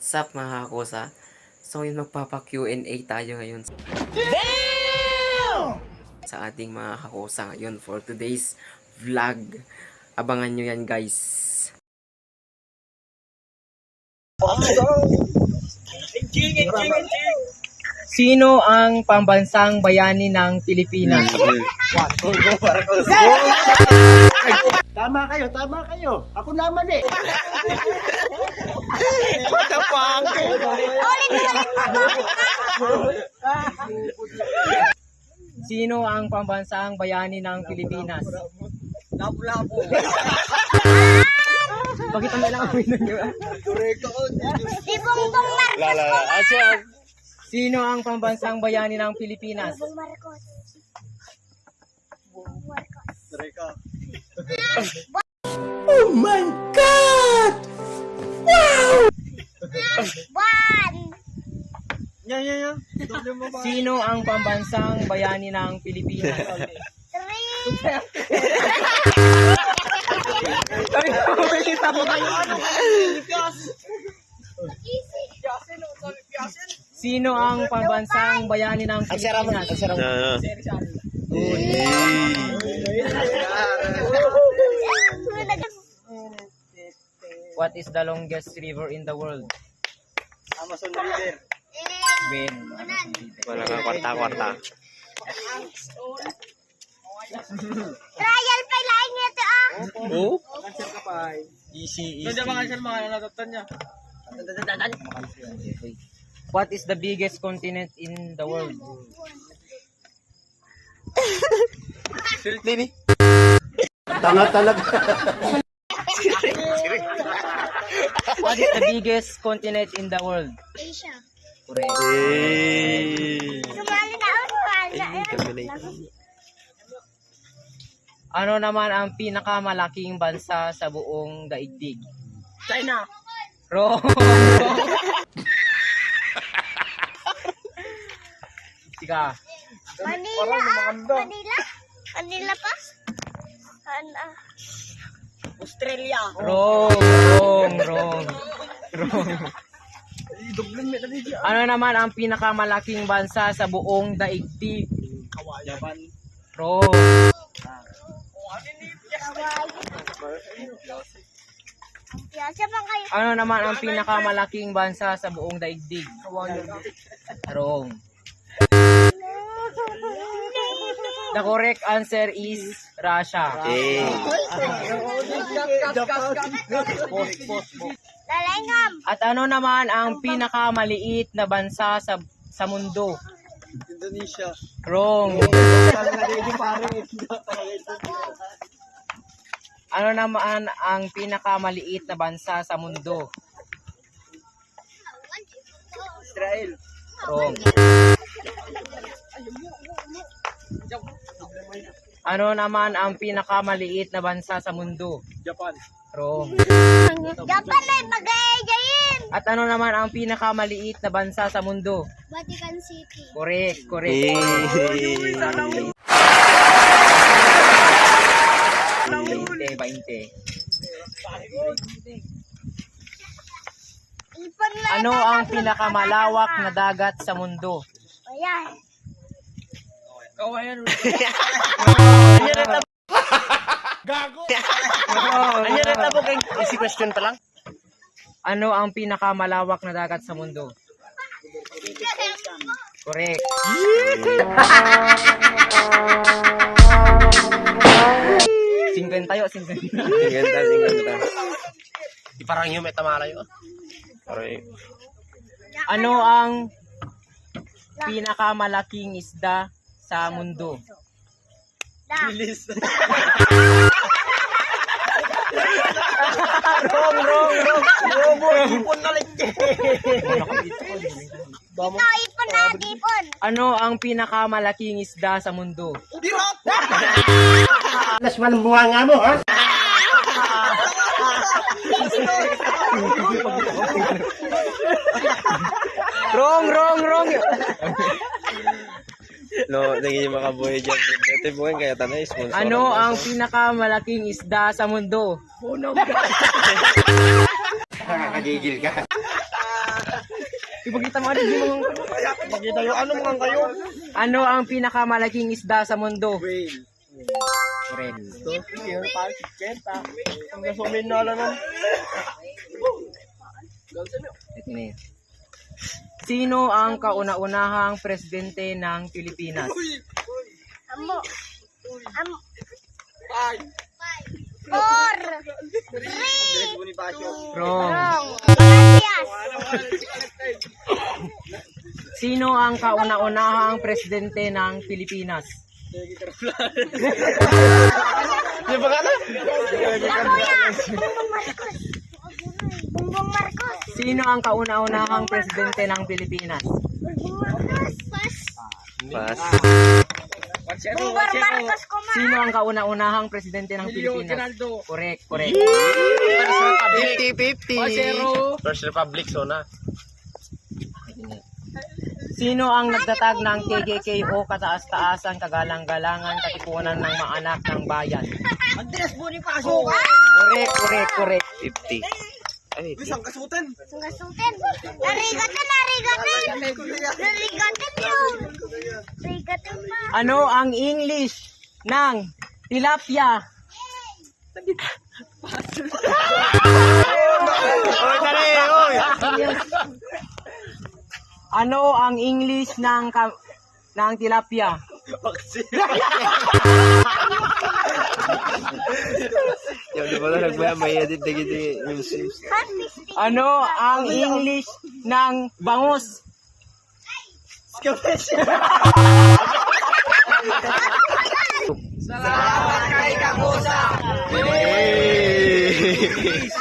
What's up mga kakusa? So yun, magpapa Q&A tayo ngayon sa ating mga kakusa ngayon for today's vlog. Abangan nyo yan guys. Sino ang pambansang bayani ng Pilipinas? Tama kayo. Ako naman eh. Sino ang pambansang bayani ng Pilipinas? Labo-labo. Bakit ang lang amin nyo? Si Bongbong Marcos. Sino ang pambansang bayani ng Pilipinas? Bongbong Marcos. Oh my God! One. Sino ang pambansang bayani ng Pilipinas? Three. Sino ang pambansang bayani ng Pilipinas? What is the longest river in the world? Amazon River. Ben. Wala ka kwarta-kwarta. Trial pa lain nito ah. Oh? Easy. What is the biggest continent in the world? Tanga talaga. What is the biggest continent in the world? Asia. Correct. Sumali na ako. Ano naman ang pinakamalaking bansa sa buong daigdig? China. Wrong. Sika. Manila ah. Manila. Manila pa. Australia. Wrong. Ano naman ang pinakamalaking bansa sa buong daigdig? Japan. Wrong. Piyasa pa kayo. Ano naman ang pinakamalaking bansa sa buong daigdig? Wrong. The correct answer is Russia. Lalengam. At ano naman ang pinakamaliit na bansa sa mundo? Indonesia. Wrong. Ano naman ang pinakamaliit na bansa sa mundo? Israel. Wrong. Ano naman ang pinakamaliit na bansa sa mundo? Japan. Wrong. Japan ay magayayin. At ano naman ang pinakamaliit na bansa sa mundo? Vatican City. Correct. Ipon na. Ano ang pinakamalawak na dagat sa mundo? Ayan. Easy question pa lang. Ano ang pinakamalawak na dagat sa mundo? Correct. Singgan tayo. Ganda. Di parang yung metamala yun. Ano ang pinakamalaking isda sa mundo? Bilis. Ipon na. Ipon. Ano ang pinakamalaking isda sa mundo? Alas walang bunga nga mo, ha? Wrong. No, naging makabuhay dyan. Ito buhay kaya tanay. Ano ang pinakamalaking isda sa mundo? Nakakagigil ka. Ipagkita mo di mo. Pakita yung ano mga kayo. Ano ang pinakamalaking isda sa mundo? Whale. Korel. Ito, yung parang 60. Ang gasumin na lang. Ito na yun. Sino ang kauna-unahang presidente ng Pilipinas? Ambo. Four. Three. Wrong. Wrong. Gracias. Sino ang kauna-unahang presidente ng Pilipinas? Di ba ka na? Ako yan. Bongbong Marcos. Bongbong Marcos. Sino ang kauna-unahang presidente ng Pilipinas? Bongbong Marcos. Pas. Pass. Bongbong Marcos ko ma. Sino ang kauna-unahang presidente ng Pilipinas? Correct, correct. 50-50. First Republic, so na. Sino ang nagtatag ng KKK o kataas-taasan, kagalang-galangan, katipunan ng mga anak ng bayan? Andres Bonifacio! Correct, correct, correct. 50. Ay, Isang kasutan! Sungasutin. Narigatin, narigatin. Narigatin yun. Narigatin pa. Ano ang English ng tilapia? Oy, dali! Oy! Ano ang English ng tilapia? yung di ba na nagbaya may edit na gini yung sims. Ano ang English ng bangus? Hey!